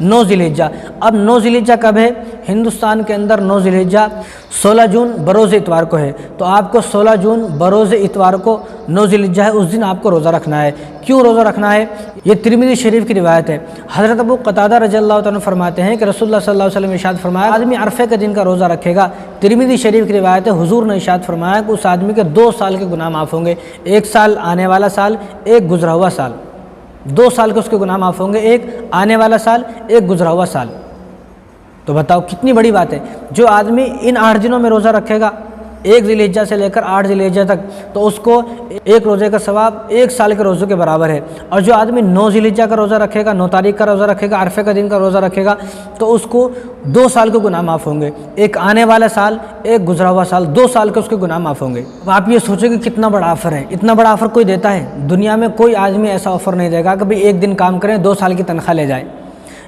9 ذی-الحجہ۔ اب 9 ذی-الحجہ کب ہے؟ ہندوستان کے اندر 9 ذی-الحجہ 16 جون بروز اتوار کو ہے، تو آپ کو 16 جون بروز اتوار کو 9 ذی-الحجہ ہے، اس دن آپ کو روزہ رکھنا ہے۔ کیوں روزہ رکھنا ہے؟ یہ ترمذی شریف کی روایت ہے۔ حضرت ابو قتادہ رضی اللہ عنہ فرماتے ہیں کہ رسول اللہ صلی اللہ علیہ وسلم نے ارشاد فرمایا آدمی عرفے کے دن کا روزہ رکھے گا۔ ترمذی شریف کی روایت ہے، حضور نے ارشاد فرمایا کہ اس آدمی کے 2 سال کے گناہ معاف ہوں گے، 1 سال آنے والا سال، 1 گزرا ہوا سال۔ 2 سال کے اس کے گناہ معاف ہوں گے، 1 آنے والا سال، 1 گزرا ہوا سال۔ تو بتاؤ کتنی بڑی بات ہے۔ جو آدمی ان 8 دنوں میں روزہ رکھے گا، 1 ذی-الحجہ سے لے کر 8 ذی-الحجہ تک، تو اس کو 1 روزے کا ثواب 1 سال کے روزوں کے برابر ہے۔ اور جو آدمی 9 ذی-الحجہ کا روزہ رکھے گا، 9 تاریخ کا روزہ رکھے گا، عرفے کا دن کا روزہ رکھے گا، تو اس کو 2 سال کے گناہ معاف ہوں گے، 1 آنے والا سال، 1 گزرا ہوا سال، 2 سال کے اس کے گناہ معاف ہوں گے۔ اب آپ یہ سوچیں کہ کتنا بڑا آفر ہے۔ اتنا بڑا آفر کوئی دیتا ہے؟ دنیا میں کوئی آدمی ایسا آفر نہیں دے گا کہ بھئی 1 دن کام کریں 2 سال کی تنخواہ لے جائے،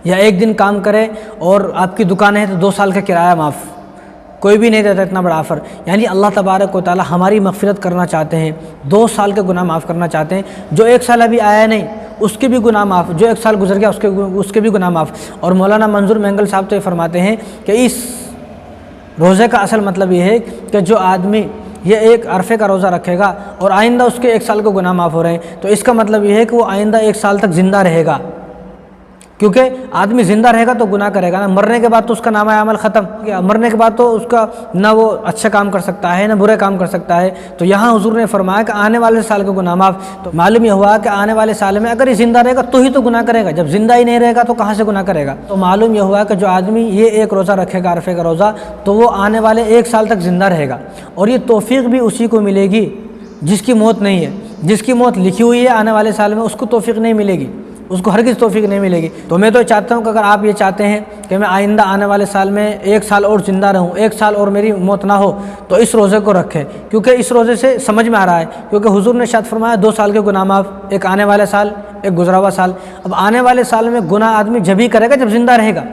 یا 1 دن کام کرے اور آپ کی دکان ہے تو 2 سال کا کرایہ معاف۔ کوئی بھی نہیں دیتا اتنا بڑا آفر۔ یعنی اللہ تبارک و تعالی ہماری مغفرت کرنا چاہتے ہیں، 2 سال کے گناہ معاف کرنا چاہتے ہیں۔ جو 1 سال ابھی آیا نہیں اس کے بھی گناہ معاف، جو 1 سال گزر گیا اس کے بھی گناہ معاف۔ اور مولانا منظور مینگل صاحب تو یہ فرماتے ہیں کہ اس روزے کا اصل مطلب یہ ہے کہ جو آدمی یہ 1 عرفے کا روزہ رکھے گا اور آئندہ اس کے 1 سال کے گناہ معاف ہو رہے ہیں، تو اس کا مطلب یہ ہے کہ وہ آئندہ 1 سال تک زندہ رہے گا، کیونکہ آدمی زندہ رہے گا تو گناہ کرے گا نا۔ مرنے کے بعد تو اس کا نامہ عمل ختم، مرنے کے بعد تو اس کا نہ وہ اچھا کام کر سکتا ہے نہ برے کام کر سکتا ہے۔ تو یہاں حضور نے فرمایا کہ آنے والے سال کے گناہ معاف۔ تو معلوم یہ ہوا کہ آنے والے سال میں اگر یہ زندہ رہے گا تو ہی تو گناہ کرے گا، جب زندہ ہی نہیں رہے گا تو کہاں سے گناہ کرے گا۔ تو معلوم یہ ہوا کہ جو آدمی یہ 1 روزہ رکھے گا عرفے کا روزہ، تو وہ آنے والے 1 سال تک زندہ رہے گا، اور یہ توفیق بھی اسی کو ملے گی جس کی موت نہیں ہے۔ جس کی موت لکھی ہوئی ہے آنے والے سال میں، اس کو توفیق نہیں ملے گی، اس کو ہرگز توفیق نہیں ملے گی۔ تو میں تو چاہتا ہوں کہ اگر آپ یہ چاہتے ہیں کہ میں آئندہ آنے والے سال میں 1 سال اور زندہ رہوں، 1 سال اور میری موت نہ ہو، تو اس روزے کو رکھیں، کیونکہ اس روزے سے سمجھ میں آ رہا ہے، کیونکہ حضور نے ارشاد فرمایا 2 سال کے گناہ معاف، 1 آنے والا سال، 1 گزرا ہوا سال۔ اب آنے والے سال میں گناہ آدمی جب ہی کرے گا جب زندہ رہے گا،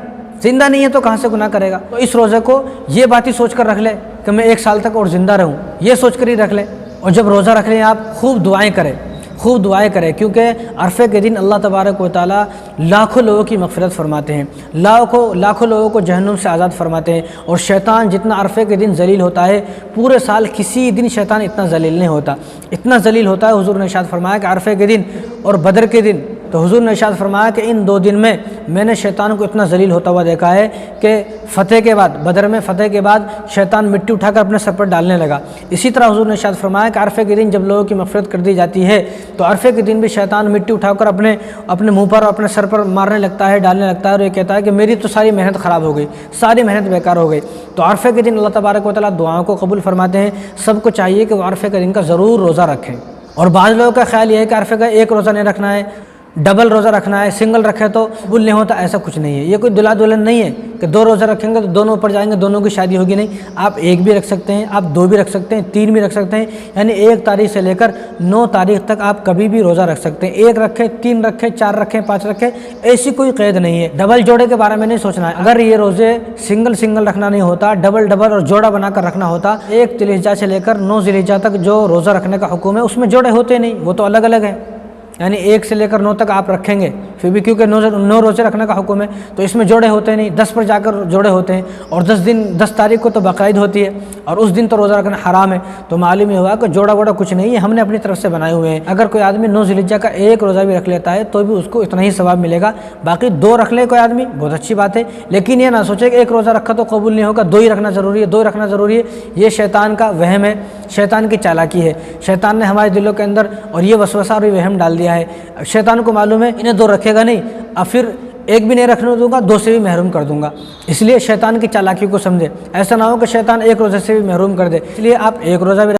زندہ نہیں ہے تو کہاں سے گناہ کرے گا۔ تو اس روزے کو یہ بات ہی سوچ کر رکھ لے کہ میں 1 سال تک اور زندہ رہوں، یہ سوچ کر ہی رکھ لیں۔ اور جب روزہ رکھ لیں آپ خوب دعائیں کریں، خوب دعائیں کریں، کیونکہ عرفے کے دن اللہ تبارک و تعالیٰ لاکھوں لوگوں کی مغفرت فرماتے ہیں، لاکھوں لوگوں کو جہنم سے آزاد فرماتے ہیں۔ اور شیطان جتنا عرفے کے دن ذلیل ہوتا ہے، پورے سال کسی دن شیطان اتنا ذلیل نہیں ہوتا، اتنا ذلیل ہوتا ہے۔ حضور نے ارشاد فرمایا کہ عرفے کے دن اور بدر کے دن، تو حضور نے ارشاد فرمایا کہ ان 2 دن میں نے شیطان کو اتنا ذلیل ہوتا ہوا دیکھا ہے کہ فتح کے بعد، بدر میں فتح کے بعد شیطان مٹی اٹھا کر اپنے سر پر ڈالنے لگا۔ اسی طرح حضور نے ارشاد فرمایا کہ عرفے کے دن جب لوگوں کی مغفرت کر دی جاتی ہے، تو عرفے کے دن بھی شیطان مٹی اٹھا کر اپنے منہ پر اور اپنے سر پر مارنے لگتا ہے، ڈالنے لگتا ہے، اور یہ کہتا ہے کہ میری تو ساری محنت خراب ہو گئی، ساری محنت بیکار ہو گئی۔ تو عرفے کے دن اللہ تبارک و تعالیٰ دعاؤں کو قبول فرماتے ہیں۔ سب کو چاہیے کہ وہ عرفے کے دن کا ضرور روزہ رکھیں۔ اور بعض لوگوں کا خیال یہ ہے کہ عرفے کا 1 روزہ نہیں رکھنا ہے، ڈبل روزہ رکھنا ہے، سنگل رکھے تو قبول نہیں ہوتا۔ ایسا کچھ نہیں ہے، یہ کوئی دلہا دلہن نہیں ہے کہ 2 روزہ رکھیں گے تو دونوں اوپر جائیں گے، دونوں کی شادی ہوگی، نہیں۔ آپ 1 بھی رکھ سکتے ہیں، آپ 2 بھی رکھ سکتے ہیں، 3 بھی رکھ سکتے ہیں، یعنی 1 تاریخ سے لے کر 9 تاریخ تک آپ کبھی بھی روزہ رکھ سکتے ہیں۔ 1 رکھیں، 3 رکھیں، 4 رکھیں، 5 رکھیں، ایسی کوئی قید نہیں ہے۔ ڈبل جوڑے کے بارے میں نہیں سوچنا ہے۔ اگر یہ روزے سنگل رکھنا نہیں ہوتا، ڈبل اور جوڑا بنا کر رکھنا ہوتا، 1 ذی-الحجہ سے لے کر 9 ذی-الحجہ تک جو روزہ رکھنے کا حکم ہے اس میں جوڑے ہوتے نہیں، وہ تو الگ الگ ہیں۔ یعنی 1 سے لے کر 9 تک آپ رکھیں گے پھر بھی، کیونکہ 9 روزے رکھنے کا حکم ہے، تو اس میں جوڑے ہوتے نہیں، 10 پر جا کر جوڑے ہوتے ہیں، اور 10 تاریخ کو تو بقرعید ہوتی ہے، اور اس دن تو روزہ رکھنا حرام ہے۔ تو معلوم یہ ہوا کہ جوڑا کچھ نہیں ہے، ہم نے اپنی طرف سے بنائے ہوئے ہیں۔ اگر کوئی آدمی 9 ذی-الحجہ کا 1 روزہ بھی رکھ لیتا ہے تو بھی اس کو اتنا ہی ثواب ملے گا۔ باقی 2 رکھ لے کوئی آدمی، بہت اچھی بات ہے، لیکن یہ نہ سوچے کہ 1 روزہ رکھا تو قبول نہیں ہوگا، 2 ہی رکھنا ضروری ہے، 2 رکھنا ضروری ہے۔ یہ شیطان کا وہم ہے، شیطان کی چالاکی ہے۔ شیطان نے ہمارے دلوں کے اندر اور یہ وسوسہ اور یہ وہم ڈال دیا ہے۔ شیطان کو معلوم ہے انہیں 2 رکھے گا نہیں، اب پھر 1 بھی نہیں رکھنے دوں گا، 2 سے بھی محروم کر دوں گا۔ اس لیے شیطان کی چالاکی کو سمجھے، ایسا نہ ہو کہ شیطان 1 روزے سے بھی محروم کر دے۔ اس لیے آپ 1 روزہ بھی